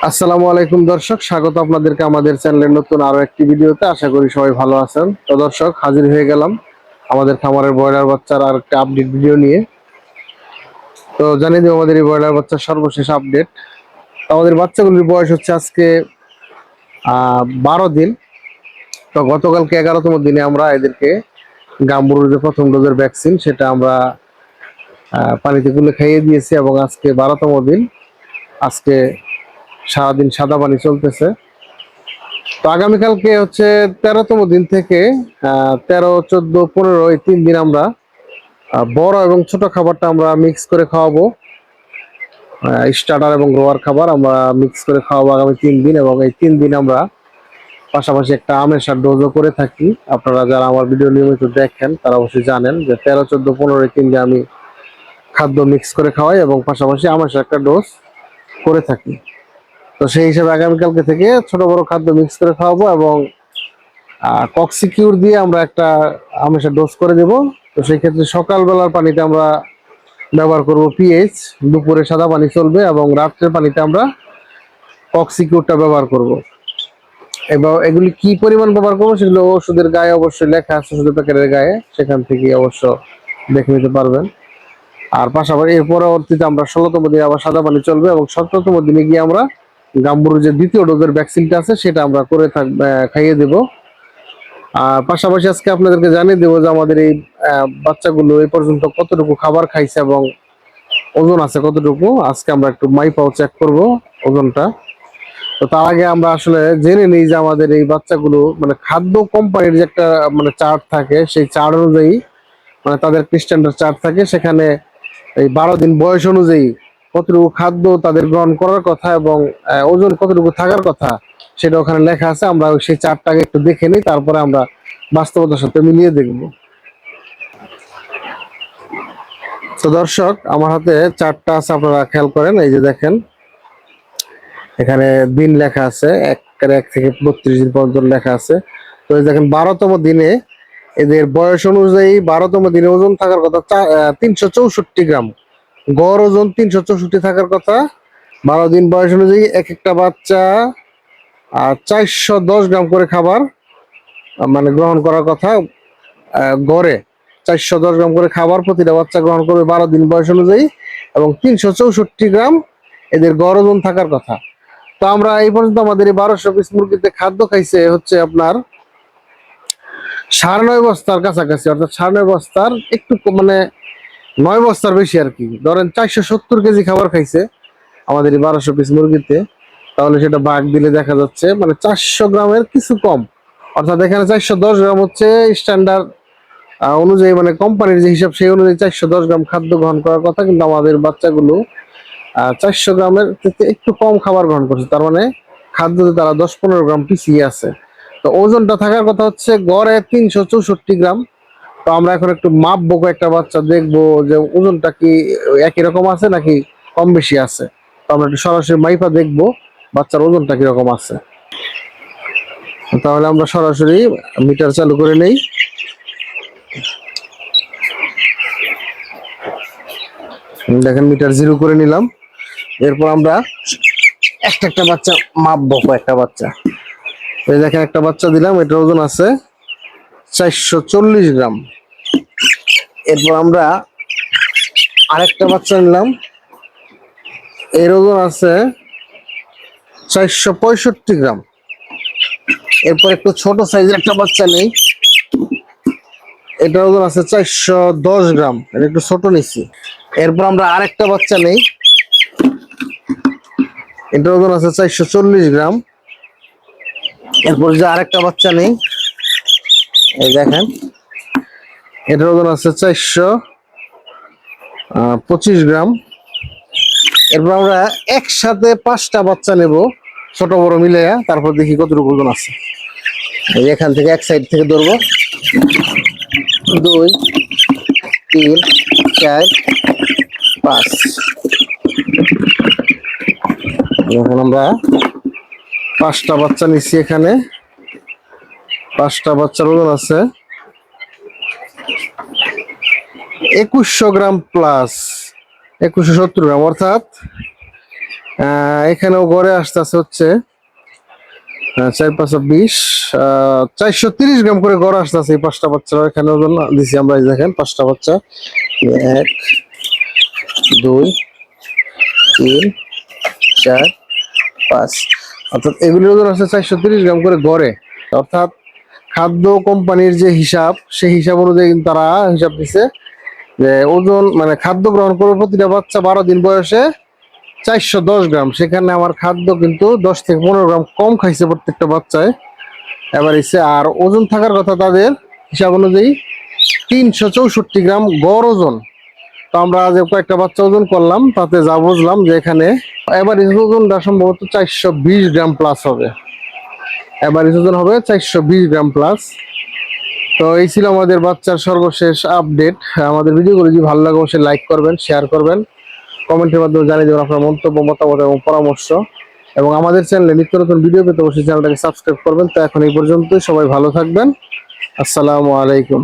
আসসালামু আলাইকুম দর্শক, স্বাগত আপনাদেরকে আমাদের চ্যানেলের নতুন আরো একটি ভিডিওতে। আশা করি সবাই ভালো আছেন। তো দর্শক, হাজির হয়ে গেলাম আমাদের খামারের ব্রয়লার বাচ্চার আর একটা আপডেট ভিডিও নিয়ে। তো জানিয়ে দিই আমাদের এই ব্রয়লার বাচ্চার সর্বশেষ আপডেট। আমাদের বাচ্চাগুলির বয়স হচ্ছে আজকে 12 দিন। তো গতকালকে 11তম দিনে আমরা এদেরকে গাম্বুরুর যে প্রথম ডোজের ভ্যাকসিন সেটা আমরা পানিতে গুলে খাইয়ে দিয়েছি, এবং আজকে 12তম দিন। আজকে সারাদিন সাদা পানি চলতেছে। তো আগামীকালকে হচ্ছে 13তম দিন থেকে 13, 14, 15 এই 3 দিন আমরা বড় এবং ছোট খাবারটা আমরা মিক্স করে খাওয়াবো। স্টার্টার এবং গ্রোয়ার খাবার আমরা মিক্স করে খাওয়াবো আগামী 3 দিন, এবং এই 3 দিন আমরা পাশাপাশি একটা আমেশার ডোজও করে থাকি। আপনারা যারা আমার ভিডিও নিয়মিত দেখেন তারা অবশ্যই জানেন যে 13, 14, 15 এই 3 দিন আমি খাদ্য মিক্স করে খাওয়াই এবং পাশাপাশি আমেশার একটা ডোজ করে থাকি। তো সেই হিসাবে আগামীকালকে থেকে ছোট বড় খাদ্য মিক্স করে খাওয়াবো, এবং কক্সিকিউর দিয়ে আমরা একটা আমেশা ডোজ করে দেব। তো সেই ক্ষেত্রে সকালবেলার পানিতে আমরা ব্যবহার করব পিএইচ, দুপুরে সাদা পানি চলবে, এবং রাত্রের পানিতে আমরা কক্সিকিউরটা ব্যবহার করব। এবং এগুলি কি পরিমাণ ব্যবহার করবো সেগুলো ওষুধের গায়ে অবশ্যই লেখা আছে, ওষুধের প্যাকেটের গায়ে, সেখান থেকে অবশ্য দেখে নিতে পারবেন। আর পাশাপাশি এর পরবর্তীতে আমরা 16তম দিনে আবার সাদা পানি চলবে, এবং 17তম দিনে গিয়ে আমরা গাম্বুর যে দ্বিতীয় ডোজের ভ্যাকসিনটা আছে সেটা আমরা করে খাইয়ে দেব। আর পাশাপাশি আজকে আপনাদেরকে জানিয়ে দেবো যে আমাদের এই বাচ্চাগুলো এই পর্যন্ত কতটুকু খাবার খাইছে এবং ওজন আছে কতটুকু। আজকে আমরা একটু মাইপাও চেক করব ওজনটা। তো তার আগে আমরা আসলে জেনে নিই যে আমাদের এই বাচ্চাগুলো মানে খাদ্য কোম্পানির যে একটা মানে চার্ট থাকে, সেই চার্ট অনুযায়ী মানে তাদের স্ট্যান্ডার্ড চার্ট থাকে, সেখানে এই 12 দিন বয়স অনুযায়ী কতটুকু খাদ্য তাদের গ্রহণ করার কথা এবং ওজন কতটুকু থাকার কথা সেটা ওখানে লেখা আছে। আমরা সেই চার্টটাকে একটু দেখে নিই, তারপরে আমরা বাস্তবতার সাথে মিলিয়ে দেখব। তো দর্শক, আমার হাতে চার্টটা আছে, আপনারা খেয়াল করেন। এই যে দেখেন, এখানে দিন লেখা আছে, 1 থেকে 32 দিন পর্যন্ত লেখা আছে। তো এই দেখেন 12তম দিনে এদের বয়স অনুযায়ী 12তম দিনে ওজন থাকার কথা 364 গ্রাম। গড় ওজন 364 থাকার কথা। 12 দিন বয়স অনুযায়ী এক একটা বাচ্চা 410 গ্রাম করে খাবার মানে গ্রহণ করার কথা। গড়ে 410 গ্রাম করে খাবার প্রতিটা বাচ্চা গ্রহণ করবে 12 দিন বয়স অনুযায়ী, এবং 364 গ্রাম এদের গড় ওজন থাকার কথা। তো আমরা এই পর্যন্ত আমাদের এই 1200 পিস মুরগিতে খাদ্য খাইছে হচ্ছে আপনার 9.5 বস্তার কাছাকাছি, অর্থাৎ 9.5 বস্তার একটু মানে 9 বস্তার বেশি আর কি। ধরেন 470 কেজি খাবার খাইছে আমাদের এই 1200 পিস মুরগিতে। তাহলে সেটা ভাগ দিলে দেখা যাচ্ছে মানে 400 গ্রামের কিছু কম। অর্থাৎ এখানে 410 গ্রাম হচ্ছে স্ট্যান্ডার্ড অনুযায়ী, মানে কোম্পানির যে হিসাব সেই অনুযায়ী 410 গ্রাম খাদ্য গ্রহণ করার কথা, কিন্তু আমাদের বাচ্চাগুলো 400 গ্রামের থেকে একটু কম খাবার গ্রহণ করছে। তার মানে খাদ্যতে তারা 10-15 গ্রাম পিছিয়ে আছে। তো ওজনটা থাকার কথা হচ্ছে গড়ে 364 গ্রাম। তো আমরা এখন একটু মাপবো, একটা বাচ্চা দেখবো যে ওজনটা কি একই রকম আছে নাকি কম বেশি আছে। তো আমরা একটু সরাসরি মাইপা দেখবো বাচ্চার ওজনটা কিরকম আছে। তাহলে আমরা সরাসরি মিটার চালু করে নেই। দেখেন, মিটার 0 করে নিলাম। এরপর আমরা একটা বাচ্চা মাপবো, একটা বাচ্চা। এই দেখেন, একটা বাচ্চা দিলাম, এটার ওজন আছে 440 গ্রাম। এরপর আমরা আরেকটা বাচ্চা নিলাম, এর ওজন আছে 465 গ্রাম। এরপর একটু ছোট সাইজের একটা বাচ্চা নেই, এটার ওজন আছে 410 গ্রাম, এটা একটু ছোট নিচ্ছি। এরপর আমরা আরেকটা বাচ্চা নেই, এটার ওজন আছে 440 গ্রাম। এরপর যে আরেকটা বাচ্চা নেই, এই দেখেন, এটার ওজন আছে 425 গ্রাম। এরপর আমরা একসাথে 5টা বাচ্চা নেব, ছোট বড় মিলে, তারপর দেখি কতটুকু ওজন আছে। এখান থেকে এক সাইড থেকে ধরবো, 2, 3, 4, 5। এখন আমরা 5টা বাচ্চা নিচ্ছি। এখানে 5টা বাচ্চার ওজন আছে 2100 গ্রাম প্লাস 2170 গ্রাম, অর্থাৎ এখানেও গড়ে আসতেছে হচ্ছে 4-5-20 430 গ্রাম করে গড়ে আসতেছে এই 5টা বাচ্চা। এখানে ওজন দিছি আমরা, এই দেখেন 5টা বাচ্চা, 1 2 3 4 5, অর্থাৎ এগুলির ওজন আছে 430 গ্রাম করে গড়ে। অর্থাৎ খাদ্য কোম্পানির যে হিসাব, সেই হিসাব অনুযায়ী কিন্তু তারা হিসাব দিচ্ছে যে ওজন মানে খাদ্য গ্রহণ করবে প্রতিটা বাচ্চা 12 দিন বয়সে 410 গ্রাম। সেখানে আমার খাদ্য কিন্তু 10 থেকে 15 গ্রাম কম খাইছে প্রত্যেকটা বাচ্চায় এবার এসে। আর ওজন থাকার কথা তাদের হিসাব অনুযায়ী 364 গ্রাম গড় ওজন। তো আমরা যে কয়েকটা বাচ্চা ওজন করলাম তাতে যা বুঝলাম যে এখানে এভারেজ ওজনটা সম্ভবত 420 গ্রাম প্লাস হবে। এভারেজ ওজন হবে 420 গ্রাম প্লাস। তো এই ছিল আমাদের বাচ্চার সর্বশেষ আপডেট। আমাদের ভিডিওগুলো যদি ভালো লাগে অবশ্যই লাইক করবেন, শেয়ার করবেন, কমেন্টের মাধ্যমে জানিয়ে দেবেন আপনার মন্তব্য, মতামত এবং পরামর্শ। এবং আমাদের চ্যানেলে নিত্য নতুন ভিডিও পেতে অবশ্যই চ্যানেলটাকে সাবস্ক্রাইব করবেন। তো এখন এই পর্যন্তই, সবাই ভালো থাকবেন। আসসালামু আলাইকুম।